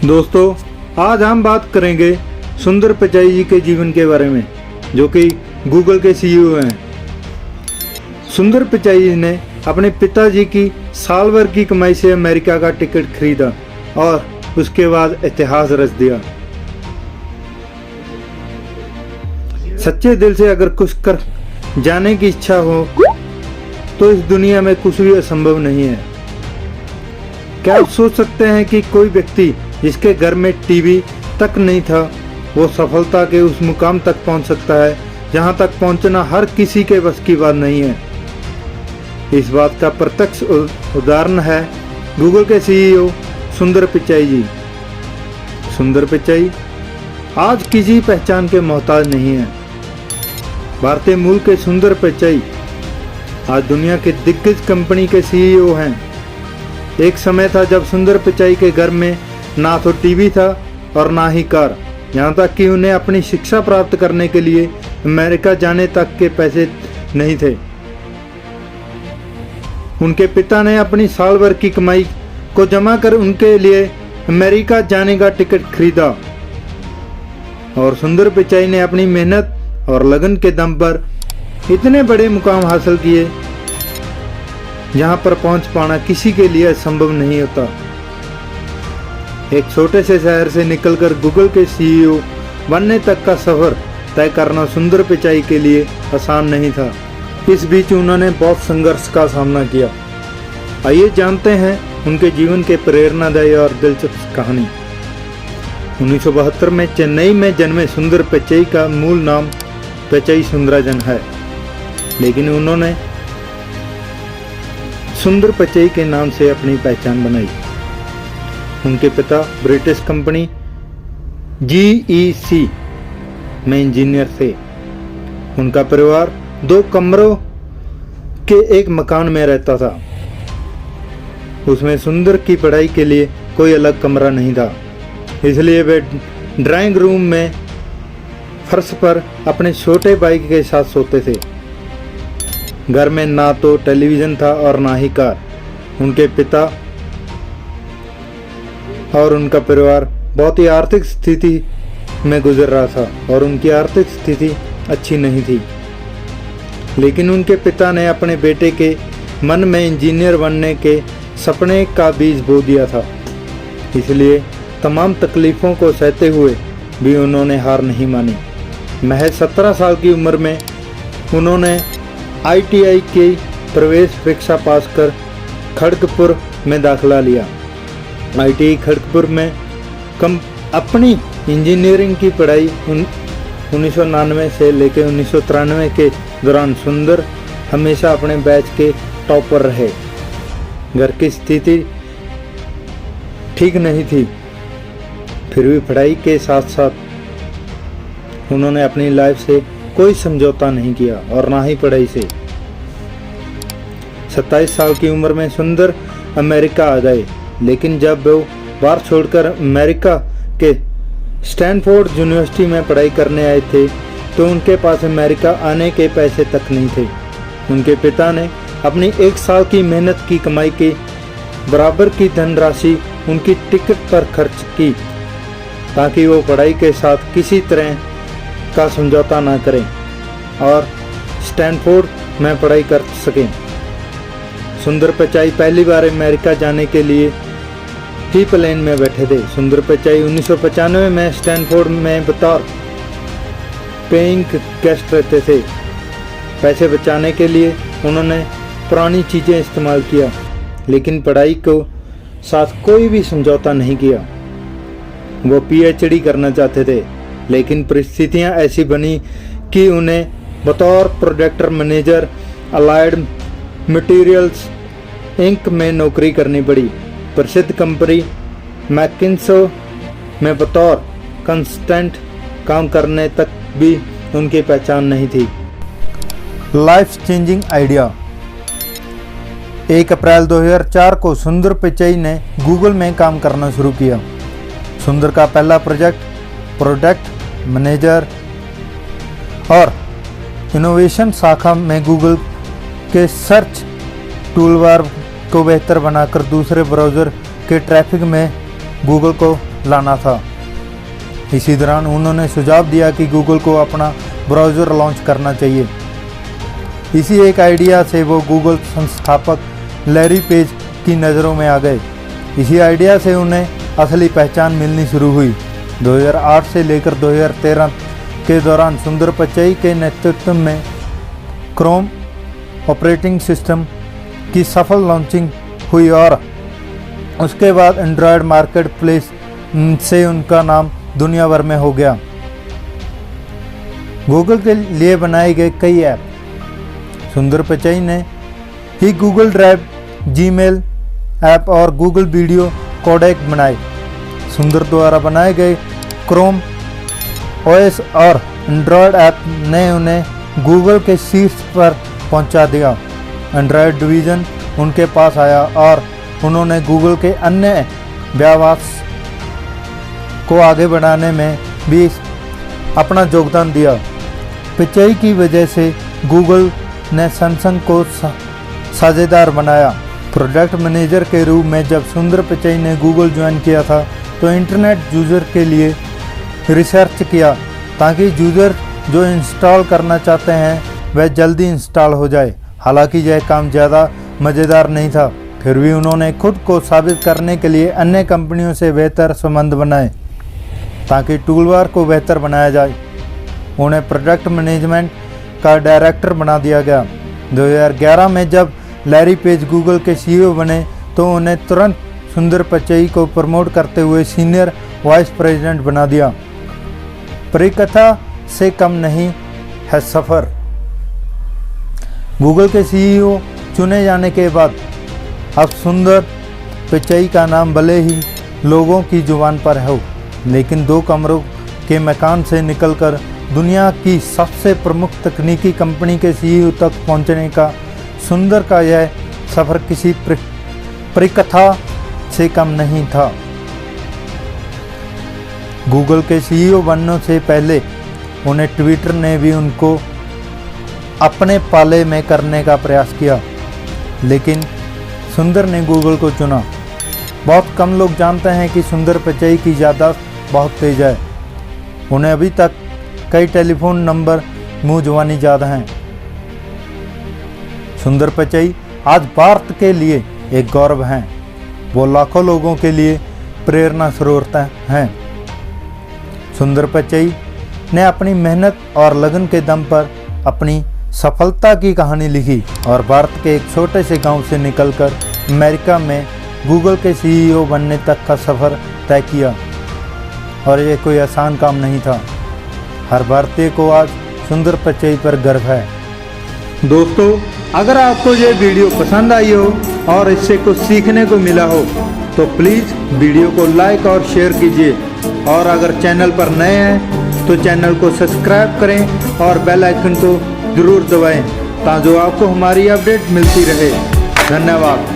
दोस्तों, आज हम बात करेंगे सुंदर पिचाई जी के जीवन के बारे में, जो कि गूगल के सीईओ हैं। सुंदर पिचाई जी ने अपने पिताजी की साल भर की कमाई से अमेरिका का टिकट खरीदा और उसके बाद इतिहास रच दिया। सच्चे दिल से अगर कुछ कर जाने की इच्छा हो तो इस दुनिया में कुछ भी असंभव नहीं है। क्या आप सोच सकते हैं कि कोई व्यक्ति जिसके घर में टीवी तक नहीं था, वो सफलता के उस मुकाम तक पहुंच सकता है जहां तक पहुंचना हर किसी के बस की बात नहीं है। इस बात का प्रत्यक्ष उदाहरण है गूगल के सीईओ सुंदर पिचाई जी। सुंदर पिचाई आज किसी पहचान के मोहताज नहीं है। भारतीय मूल के सुंदर पिचाई आज दुनिया के दिग्गज कंपनी के सीईओ हैं। एक समय था जब सुंदर पिचाई के घर में ना तो टीवी था और ना ही कार, यहाँ तक कि उन्हें अपनी शिक्षा प्राप्त करने के लिए अमेरिका जाने तक के पैसे नहीं थे। उनके पिता ने अपनी साल भर की कमाई को जमा कर उनके लिए अमेरिका जाने का टिकट खरीदा और सुंदर पिचाई ने अपनी मेहनत और लगन के दम पर इतने बड़े मुकाम हासिल किए जहां पर पहुंच पाना किसी के लिए संभव नहीं होता। एक छोटे से शहर से निकलकर गूगल के सीईओ बनने तक का सफर तय करना सुंदर पिचाई के लिए आसान नहीं था। इस बीच उन्होंने बहुत संघर्ष का सामना किया। आइए जानते हैं उनके जीवन के प्रेरणादायी और दिलचस्प कहानी। 1972 में चेन्नई में जन्मे सुंदर पिचाई का मूल नाम पिचाई सुंदराजन है, लेकिन उन्होंने सुंदर पिचाई के नाम से अपनी पहचान बनाई। उनके पिता ब्रिटिश कंपनी GEC में इंजीनियर थे। उनका परिवार 2 कमरों के एक मकान में रहता था। उसमें सुंदर की पढ़ाई के लिए कोई अलग कमरा नहीं था, इसलिए वे ड्राइंग रूम में फर्श पर अपने छोटे भाई के साथ सोते थे। घर में ना तो टेलीविज़न था और ना ही कार। उनके पिता और उनका परिवार बहुत ही आर्थिक स्थिति में गुजर रहा था और उनकी आर्थिक स्थिति अच्छी नहीं थी, लेकिन उनके पिता ने अपने बेटे के मन में इंजीनियर बनने के सपने का बीज बो दिया था। इसलिए तमाम तकलीफ़ों को सहते हुए भी उन्होंने हार नहीं मानी। महज 17 साल की उम्र में उन्होंने ITI की प्रवेश परीक्षा पास कर खड़गपुर में दाखिला लिया। ITI खड़गपुर में अपनी इंजीनियरिंग की पढ़ाई 1999 से लेकर 1993 के दौरान सुंदर हमेशा अपने बैच के टॉपर रहे। घर की स्थिति ठीक नहीं थी, फिर भी पढ़ाई के साथ साथ उन्होंने अपनी लाइफ से कोई समझौता नहीं किया और ना ही पढ़ाई से। 27 साल की उम्र में सुंदर अमेरिका आ गए, लेकिन जब वो बाहर छोड़कर अमेरिका के स्टैनफोर्ड यूनिवर्सिटी में पढ़ाई करने आए थे तो उनके पास अमेरिका आने के पैसे तक नहीं थे। उनके पिता ने अपनी 1 साल की मेहनत की कमाई के बराबर की धनराशि उनकी टिकट पर खर्च की ताकि वो पढ़ाई के साथ किसी तरह का समझौता ना करें और स्टैनफोर्ड में पढ़ाई कर सकें। सुंदर पिचाई पहली बार अमेरिका जाने के लिए ही प्लेन में बैठे थे। सुंदर पिचाई 1995 में स्टैनफोर्ड में बतौर पेइंग गेस्ट रहते थे। पैसे बचाने के लिए उन्होंने पुरानी चीज़ें इस्तेमाल किया, लेकिन पढ़ाई को साथ कोई भी समझौता नहीं किया। वो PhD करना चाहते थे, लेकिन परिस्थितियां ऐसी बनी कि उन्हें बतौर project manager allied materials Inc में नौकरी करनी पड़ी। प्रसिद्ध कंपनी मैकिन्से में बतौर कंसल्टेंट काम करने तक भी उनकी पहचान नहीं थी। Life changing idea. 1 अप्रैल 2004 को सुंदर पिचाई ने गूगल में काम करना शुरू किया। सुंदर का पहला प्रोडक्ट मैनेजर और इनोवेशन शाखा में गूगल के सर्च टूलबार को बेहतर बनाकर दूसरे ब्राउज़र के ट्रैफिक में गूगल को लाना था। इसी दौरान उन्होंने सुझाव दिया कि गूगल को अपना ब्राउज़र लॉन्च करना चाहिए। इसी एक आइडिया से वो गूगल संस्थापक लैरी पेज की नज़रों में आ गए। इसी आइडिया से उन्हें असली पहचान मिलनी शुरू हुई। 2008 से लेकर 2013 के दौरान सुंदर पिचाई के नेतृत्व में क्रोम ऑपरेटिंग सिस्टम की सफल लॉन्चिंग हुई और उसके बाद एंड्रॉयड मार्केट प्लेस से उनका नाम दुनिया भर में हो गया। गूगल के लिए बनाए गए कई ऐप। सुंदर पिचाई ने ही गूगल ड्राइव, जीमेल ऐप और गूगल वीडियो कोडेक बनाए। सुंदर द्वारा बनाए गए क्रोम ओएस और एंड्रॉयड ऐप ने उन्हें गूगल के शीर्ष पर पहुंचा दिया। एंड्रॉयड डिवीज़न उनके पास आया और उन्होंने गूगल के अन्य व्यवसाय को आगे बढ़ाने में भी अपना योगदान दिया। पिचाई की वजह से गूगल ने सैमसंग को साझेदार बनाया। प्रोडक्ट मैनेजर के रूप में जब सुंदर पिचाई ने गूगल ज्वाइन किया था तो इंटरनेट यूज़र के लिए रिसर्च किया ताकि यूज़र जो इंस्टॉल करना चाहते हैं वह जल्दी इंस्टॉल हो जाए। हालांकि यह काम ज़्यादा मज़ेदार नहीं था, फिर भी उन्होंने खुद को साबित करने के लिए अन्य कंपनियों से बेहतर संबंध बनाए ताकि टूलबार को बेहतर बनाया जाए। उन्हें प्रोडक्ट मैनेजमेंट का डायरेक्टर बना दिया गया। 2011 में जब लैरी पेज गूगल के सीईओ बने तो उन्हें तुरंत सुंदर पिचाई को प्रमोट करते हुए सीनियर वाइस प्रेसिडेंट बना दिया। परिकथा से कम नहीं है सफ़र। गूगल के सीईओ चुने जाने के बाद अब सुंदर पिचाई का नाम भले ही लोगों की जुबान पर हो, लेकिन 2 कमरों के मकान से निकलकर दुनिया की सबसे प्रमुख तकनीकी कंपनी के सीईओ तक पहुंचने का सुंदर का यह सफ़र किसी परिकथा से कम नहीं था। गूगल के सीईओ बनने से पहले उन्हें ट्विटर ने भी उनको अपने पाले में करने का प्रयास किया, लेकिन सुंदर ने गूगल को चुना। बहुत कम लोग जानते हैं कि सुंदर पिचाई की याददाश्त बहुत तेज है। उन्हें अभी तक कई टेलीफोन नंबर मुँह जुबानी याद हैं। सुंदर पिचाई आज भारत के लिए एक गौरव हैं। वो लाखों लोगों के लिए प्रेरणा स्रोत हैं। सुंदर पिचाई ने अपनी मेहनत और लगन के दम पर अपनी सफलता की कहानी लिखी और भारत के एक छोटे से गांव से निकलकर अमेरिका में गूगल के सीईओ बनने तक का सफ़र तय किया। और ये कोई आसान काम नहीं था। हर भारतीय को आज सुंदर पिचाई पर गर्व है। दोस्तों, अगर आपको ये वीडियो पसंद आई हो और इससे कुछ सीखने को मिला हो तो प्लीज़ वीडियो को लाइक और शेयर कीजिए, और अगर चैनल पर नए हैं तो चैनल को सब्सक्राइब करें और बेल आइकन को ज़रूर दबाएं ताकि आपको हमारी अपडेट मिलती रहे। धन्यवाद।